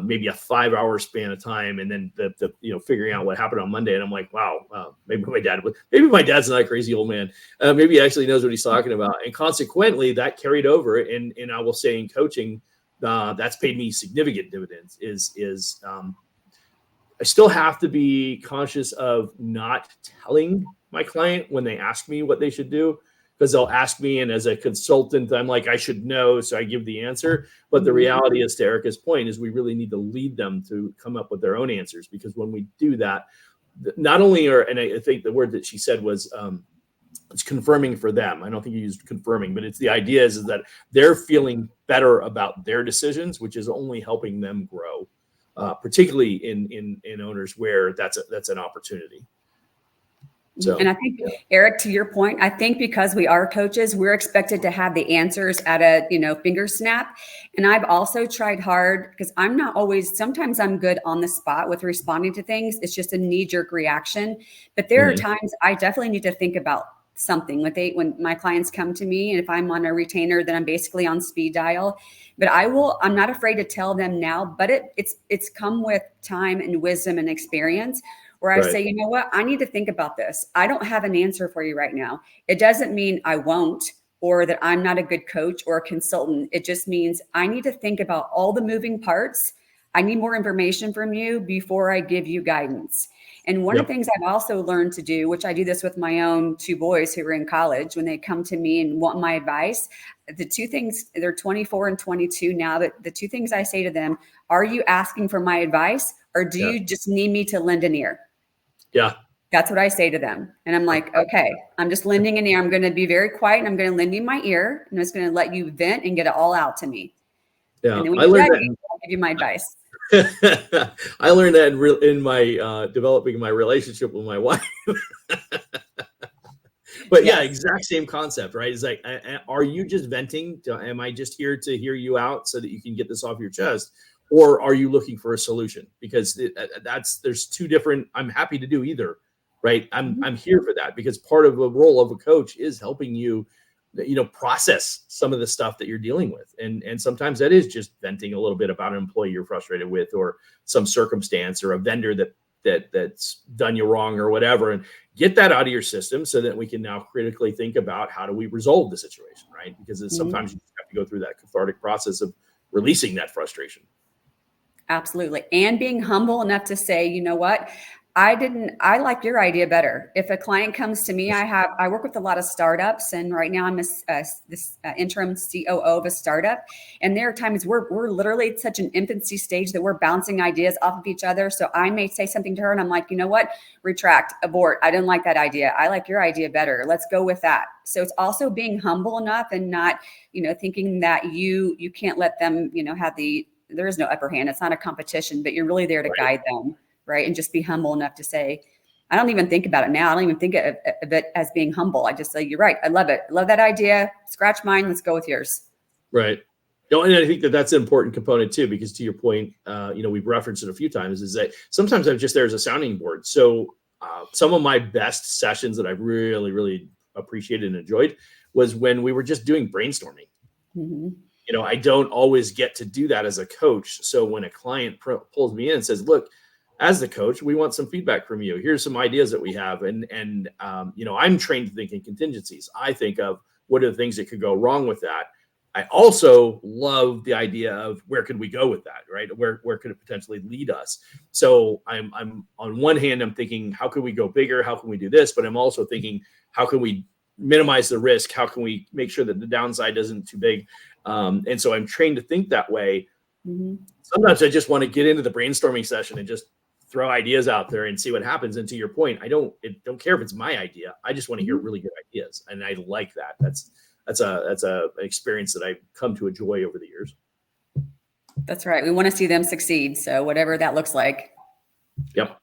maybe a 5-hour span of time. And then the figuring out what happened on Monday. And I'm like, wow, maybe my dad's not a crazy old man. Maybe he actually knows what he's talking about. And consequently, that carried over. And I will say in coaching, that's paid me significant dividends is I still have to be conscious of not telling my client when they ask me what they should do, because they'll ask me, and as a consultant, I'm like, I should know, so I give the answer. But the reality is, to Erica's point, is we really need to lead them to come up with their own answers, because when we do that, not only and I think the word that she said was, it's confirming for them. I don't think you used confirming, but it's the idea is that they're feeling better about their decisions, which is only helping them grow, particularly in owners where that's an opportunity. So, and I think, Eric, to your point, I think because we are coaches, we're expected to have the answers at a, finger snap. And I've also tried hard, because I'm not always, sometimes I'm good on the spot with responding to things. It's just a knee-jerk reaction. But there are times I definitely need to think about something. When my clients come to me, and if I'm on a retainer, then I'm basically on speed dial. But I'm not afraid to tell them now, but it's come with time and wisdom and experience, where I say, you know what, I need to think about this. I don't have an answer for you right now. It doesn't mean I won't, or that I'm not a good coach or a consultant. It just means I need to think about all the moving parts. I need more information from you before I give you guidance. And one of the things I've also learned to do, which I do this with my own 2 boys who are in college, when they come to me and want my advice, the 2 things, they're 24 and 22 now, but the 2 things I say to them, are you asking for my advice, or do you just need me to lend an ear? Yeah. That's what I say to them. And I'm like, okay, I'm just lending an ear. I'm going to be very quiet, and I'm going to lend you my ear. And I'm just going to let you vent and get it all out to me. Yeah. And then when you're ready, I'll give you my advice. I learned that in my developing my relationship with my wife. But exact same concept, right? It's like, are you just venting? Am I just here to hear you out so that you can get this off your chest? Or are you looking for a solution? Because there's 2 different. I'm happy to do either, right? I'm here for that, because part of the role of a coach is helping you, process some of the stuff that you're dealing with, and sometimes that is just venting a little bit about an employee you're frustrated with, or some circumstance, or a vendor that's done you wrong, or whatever, and get that out of your system so that we can now critically think about how do we resolve the situation, right? Because sometimes you just have to go through that cathartic process of releasing that frustration. Absolutely. And being humble enough to say, you know what, I like your idea better. If a client comes to me, I work with a lot of startups, and right now I'm this interim COO of a startup. And there are times we're literally at such an infancy stage that we're bouncing ideas off of each other. So I may say something to her and I'm like, you know what? Retract, abort. I didn't like that idea. I like your idea better. Let's go with that. So it's also being humble enough and not, thinking that you can't let them, there is no upper hand. It's not a competition, but you're really there to guide them. Right. And just be humble enough to say, I don't even think about it now. I don't even think of it as being humble. I just say, you're right. I love it. I love that idea. Scratch mine. Let's go with yours. Right. And I think that's an important component too, because to your point, we've referenced it a few times, is that sometimes I'm just there as a sounding board. So some of my best sessions that I really, really appreciated and enjoyed was when we were just doing brainstorming. Mm-hmm. I don't always get to do that as a coach. So when a client pulls me in and says, look, as the coach, we want some feedback from you. Here's some ideas that we have. And I'm trained to think in contingencies. I think of what are the things that could go wrong with that. I also love the idea of where could we go with that, right? Where could it potentially lead us? So I'm on one hand, I'm thinking, how can we go bigger? How can we do this? But I'm also thinking, how can we minimize the risk? How can we make sure that the downside isn't too big? And so I'm trained to think that way. Mm-hmm. Sometimes I just want to get into the brainstorming session and just throw ideas out there and see what happens. And to your point, I don't care if it's my idea. I just want to hear really good ideas. And I like that. That's a experience that I've come to enjoy over the years. That's right. We want to see them succeed. So whatever that looks like. Yep.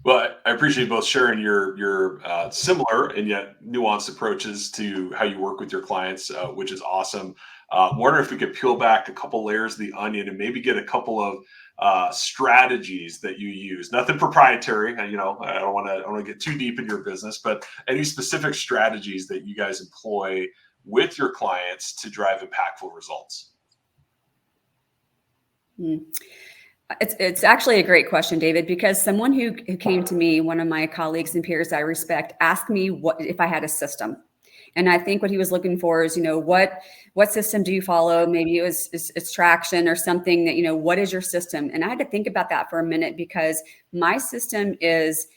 Well, I appreciate both sharing your similar and yet nuanced approaches to how you work with your clients, which is awesome. Wonder if we could peel back a couple layers of the onion and maybe get a couple of strategies that you use. Nothing proprietary. I don't want to get too deep in your business, but any specific strategies that you guys employ with your clients to drive impactful results. It's actually a great question, David, because someone who came to me, one of my colleagues and peers I respect, asked me what if I had a system. And I think what he was looking for is, what system do you follow? Maybe it was it's traction or something that, what is your system? And I had to think about that for a minute, because my system is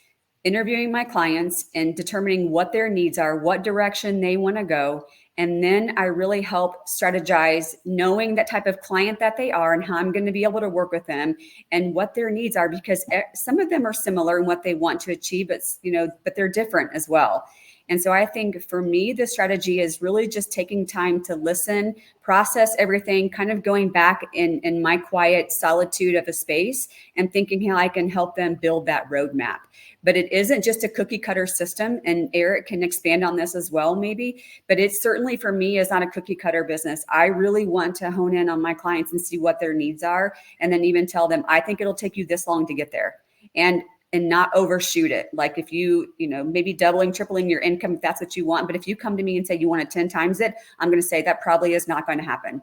interviewing my clients and determining what their needs are, what direction they want to go. And then I really help strategize, knowing that type of client that they are and how I'm going to be able to work with them and what their needs are, because some of them are similar in what they want to achieve, but they're different as well. And so I think for me, the strategy is really just taking time to listen, process everything, kind of going back in my quiet solitude of a space and thinking how I can help them build that roadmap. But it isn't just a cookie cutter system. And Eric can expand on this as well, maybe. But it certainly for me is not a cookie cutter business. I really want to hone in on my clients and see what their needs are. And then even tell them, I think it'll take you this long to get there. And not overshoot it. Like if you maybe doubling, tripling your income, if that's what you want. But if you come to me and say you want it 10 times it, I'm going to say that probably is not going to happen.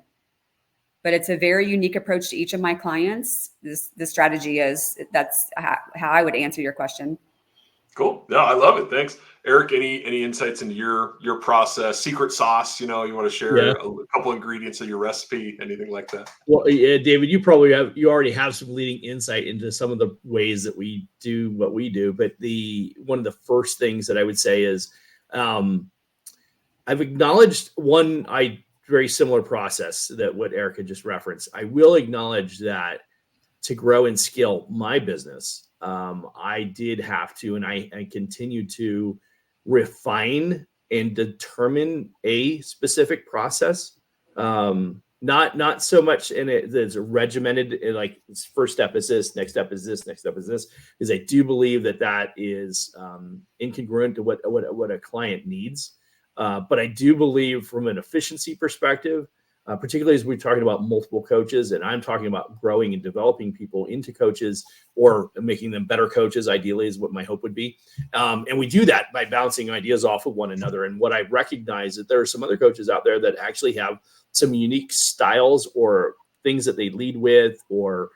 But it's a very unique approach to each of my clients. The strategy that's how I would answer your question. Cool. No, I love it. Thanks. Eric, any insights into your process, secret sauce, you want to share a couple ingredients of your recipe, anything like that? Well, yeah, David, you already have some leading insight into some of the ways that we do what we do. But one of the first things that I would say is I've acknowledged very similar process that what Erica just referenced. I will acknowledge that to grow and scale my business, I did have to, and I continue to refine and determine a specific process. Not so much in it that's regimented, like first step is this, next step is this, next step is this, because I do believe that is incongruent to what a client needs. But I do believe from an efficiency perspective, particularly as we're talking about multiple coaches, and I'm talking about growing and developing people into coaches or making them better coaches, ideally is what my hope would be. And we do that by bouncing ideas off of one another. And what I recognize that there are some other coaches out there that actually have some unique styles or things that they lead with or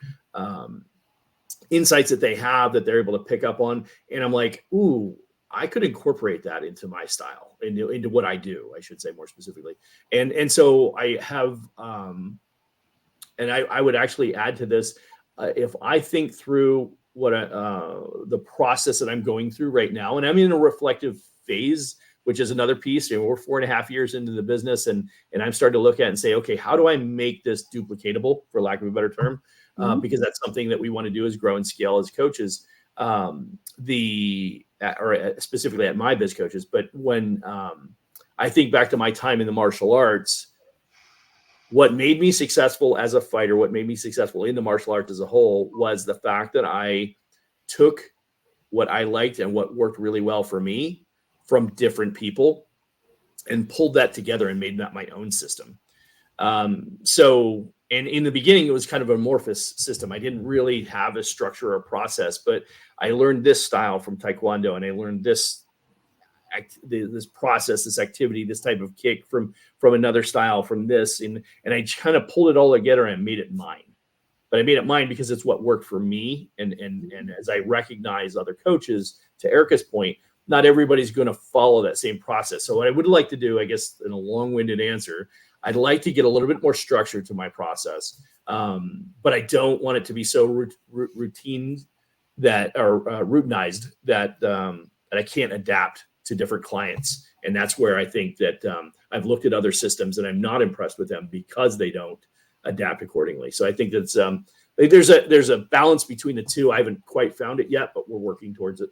insights that they have that they're able to pick up on. And I'm like, ooh, I could incorporate that into my style, into what I do, I should say more specifically. And so I have, and I would actually add to this, if I think through the process that I'm going through right now, and I'm in a reflective phase, which is another piece. You know, we're 4.5 years into the business, and I'm starting to look at it and say, okay, how do I make this duplicatable, for lack of a better term? Because that's something that we want to do, is grow and scale as coaches. Specifically at my biz coaches. But when I think back to my time in the martial arts, what made me successful as a fighter, what made me successful in the martial arts as a whole, was the fact that I took what I liked and what worked really well for me from different people and pulled that together and made that my own system. And in the beginning, it was kind of an amorphous system. I didn't really have a structure or process, but I learned this style from Taekwondo, and I learned this process, this activity, this type of kick from another style, from this, and I kind of pulled it all together and made it mine. But I made it mine because it's what worked for me. And as I recognize other coaches, to Erica's point, not everybody's going to follow that same process. So what I would like to do, I guess, in a long-winded answer, I'd like to get a little bit more structure to my process, but I don't want it to be so routine routinized that I can't adapt to different clients. And that's where I think that I've looked at other systems and I'm not impressed with them because they don't adapt accordingly. So I think that's there's a balance between the two. I haven't quite found it yet, but we're working towards it.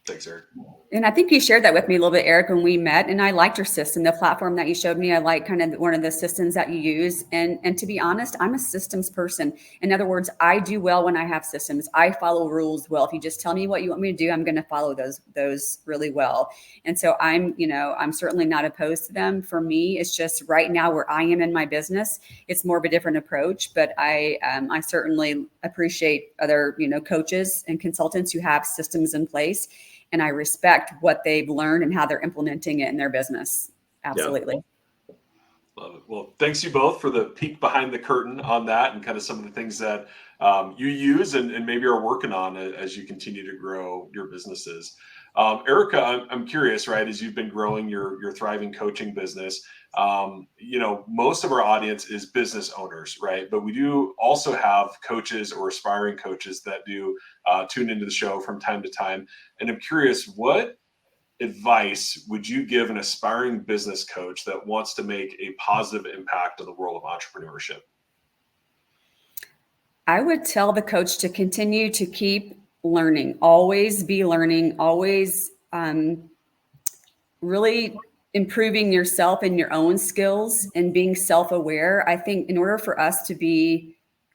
Thanks, Eric. And I think you shared that with me a little bit, Eric, when we met, and I liked your system, the platform that you showed me. I like kind of one of the systems that you use. And to be honest, I'm a systems person. In other words, I do well when I have systems. I follow rules well. If you just tell me what you want me to do, I'm going to follow those really well. And so I'm certainly not opposed to them. For me, it's just right now where I am in my business, it's more of a different approach, but I certainly appreciate other, coaches and consultants who have systems in place. And I respect what they've learned and how they're implementing it in their business. Absolutely. Yeah. Love it. Well, thanks you both for the peek behind the curtain on that and kind of some of the things that you use and maybe are working on as you continue to grow your businesses. Erica, I'm curious, right? As you've been growing your thriving coaching business, most of our audience is business owners, right? But we do also have coaches or aspiring coaches that do tune into the show from time to time. And I'm curious, what advice would you give an aspiring business coach that wants to make a positive impact on the world of entrepreneurship? I would tell the coach to continue to keep learning, always be learning, always really improving yourself and your own skills and being self-aware. I think in order for us to be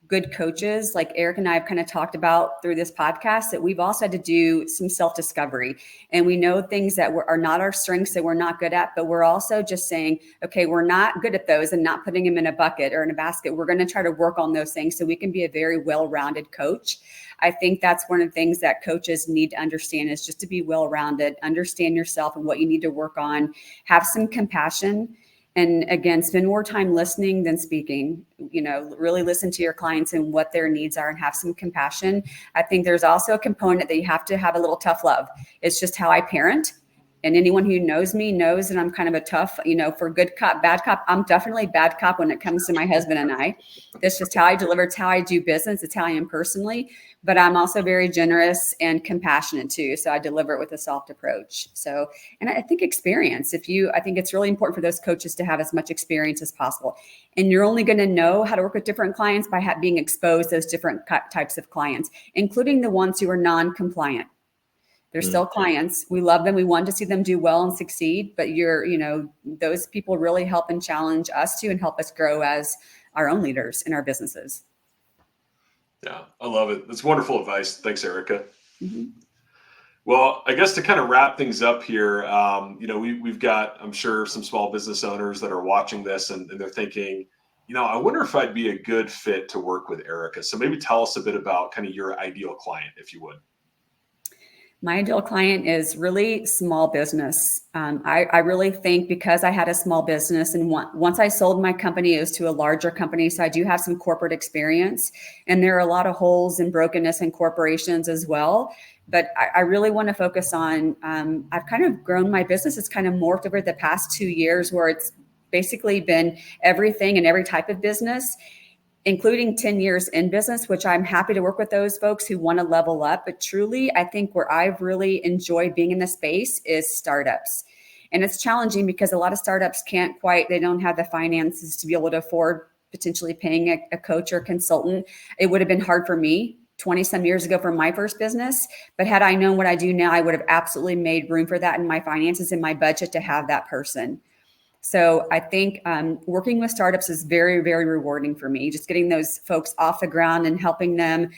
good coaches, like Eric and I have kind of talked about through this podcast, that we've also had to do some self-discovery. And we know things that are not our strengths that we're not good at, but we're also just saying, okay, we're not good at those and not putting them in a bucket or in a basket. We're going to try to work on those things so we can be a very well-rounded coach. I think that's one of the things that coaches need to understand, is just to be well-rounded, understand yourself and what you need to work on, have some compassion. And again, spend more time listening than speaking, really listen to your clients and what their needs are and have some compassion. I think there's also a component that you have to have a little tough love. It's just how I parent. And anyone who knows me knows that I'm kind of a tough, for good cop, bad cop. I'm definitely bad cop when it comes to my husband and I. That's just how I deliver. It's how I do business. It's how I am personally. But I'm also very generous and compassionate too. So I deliver it with a soft approach. So, and I think experience. I think it's really important for those coaches to have as much experience as possible. And you're only going to know how to work with different clients by being exposed to those different types of clients, including the ones who are non-compliant. They're still clients. We love them. We want to see them do well and succeed. But those people really help and challenge us too and help us grow as our own leaders in our businesses. Yeah, I love it. That's wonderful advice. Thanks, Erica. Mm-hmm. Well, I guess to kind of wrap things up here, we've got, I'm sure, some small business owners that are watching this and they're thinking, I wonder if I'd be a good fit to work with Erica. So maybe tell us a bit about kind of your ideal client, if you would. My ideal client is really small business. I really think because I had a small business and once I sold my company, it was to a larger company. So I do have some corporate experience and there are a lot of holes and brokenness in corporations as well. But I really want to focus on, I've kind of grown my business. It's kind of morphed over the past 2 years where it's basically been everything and every type of business. including 10 years in business, which I'm happy to work with those folks who want to level up. But truly, I think where I've really enjoyed being in the space is startups. And it's challenging because a lot of startups they don't have the finances to be able to afford potentially paying a coach or consultant. It would have been hard for me 20 some years ago for my first business. But had I known what I do now, I would have absolutely made room for that in my finances and my budget to have that person. So I think working with startups is very, very rewarding for me. Just getting those folks off the ground and helping them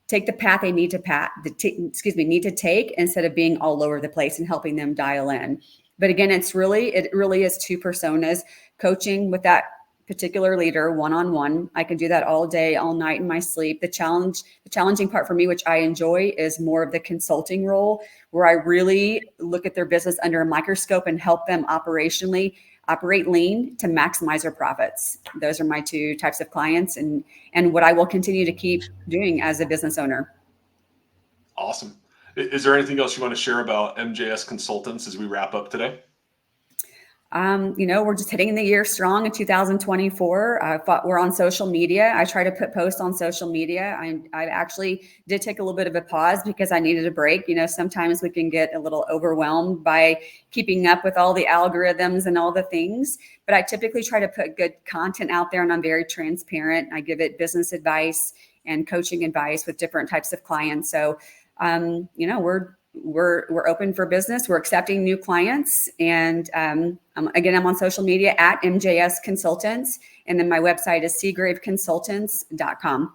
take the path they need to take instead of being all over the place and helping them dial in. But again, it really is two personas, coaching with that particular leader one-on-one. I can do that all day, all night in my sleep. The challenging part for me, which I enjoy, is more of the consulting role, where I really look at their business under a microscope and help them operationally operate lean to maximize their profits. Those are my two types of clients and what I will continue to keep doing as a business owner. Awesome. Is there anything else you want to share about MJS Consultants as we wrap up today? We're just hitting the year strong in 2024. We're on social media. I try to put posts on social media. I actually did take a little bit of a pause because I needed a break. Sometimes we can get a little overwhelmed by keeping up with all the algorithms and all the things, but I typically try to put good content out there, and I'm very transparent. I give it business advice and coaching advice with different types of clients. So, we're open for business. We're accepting new clients. And again, I'm on social media at MJS Consultants. And then my website is seagraveconsultants.com.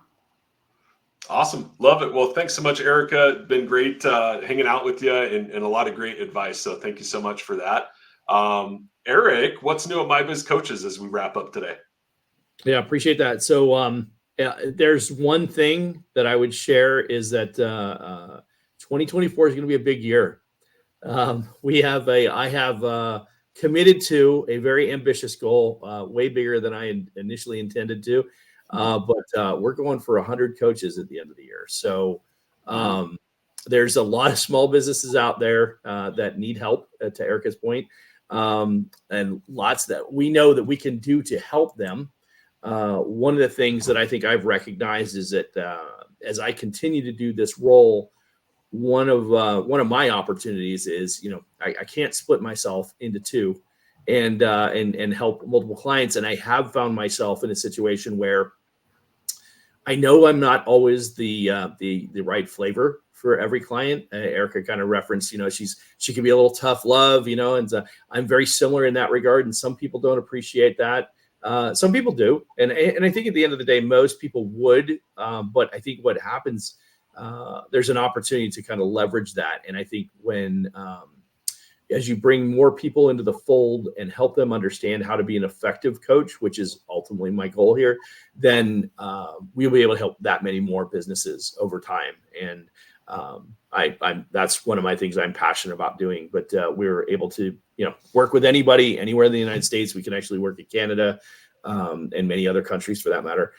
Awesome. Love it. Well, thanks so much, Erica. Been great hanging out with you and a lot of great advice. So thank you so much for that. Eric, what's new at My Biz Coaches as we wrap up today? Yeah, appreciate that. So there's one thing that I would share is that 2024 is going to be a big year. I have committed to a very ambitious goal, way bigger than I initially intended to. But we're going for 100 coaches at the end of the year. So there's a lot of small businesses out there that need help, to Erica's point, and lots that we know that we can do to help them. One of the things that I think I've recognized is that as I continue to do this role, one of my opportunities is, I can't split myself into two and help multiple clients. And I have found myself in a situation where I know I'm not always the right flavor for every client. Erica kind of referenced, she can be a little tough love, and I'm very similar in that regard. And some people don't appreciate that. Some people do. And I think at the end of the day, most people would. But I think what happens, there's an opportunity to kind of leverage that. And I think when, as you bring more people into the fold and help them understand how to be an effective coach, which is ultimately my goal here, then we'll be able to help that many more businesses over time. And that's one of my things I'm passionate about doing. But we're able to, work with anybody anywhere in the United States. We can actually work in Canada and many other countries for that matter.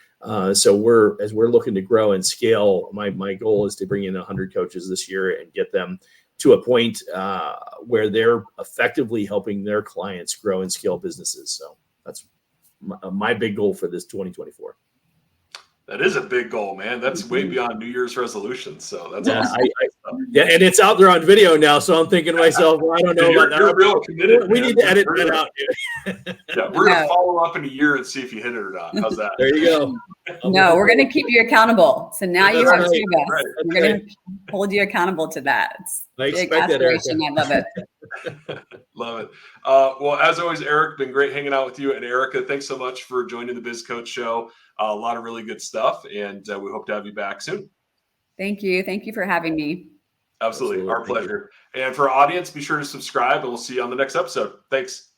So as we're looking to grow and scale, my goal is to bring in 100 coaches this year and get them to a point where they're effectively helping their clients grow and scale businesses. So that's my big goal for this 2024. That is a big goal, man. That's way beyond New Year's resolutions. So that's awesome. And it's out there on video now. So I'm thinking to myself, well, I don't know about that. You're real committed. We need to edit that out, dude. Yeah, we're going to follow up in a year and see if you hit it or not. How's that? There you go. No, we're going to keep you accountable. So now you have two best. Right. We're going to hold you accountable to that. It's I big expect that, Erica. aspiration. I love it. Love it. Well, as always, Eric, been great hanging out with you. And Erica, thanks so much for joining the Biz Coach Show. A lot of really good stuff. And we hope to have you back soon. Thank you. Thank you for having me. Absolutely. Our pleasure. And for our audience, be sure to subscribe and we'll see you on the next episode. Thanks.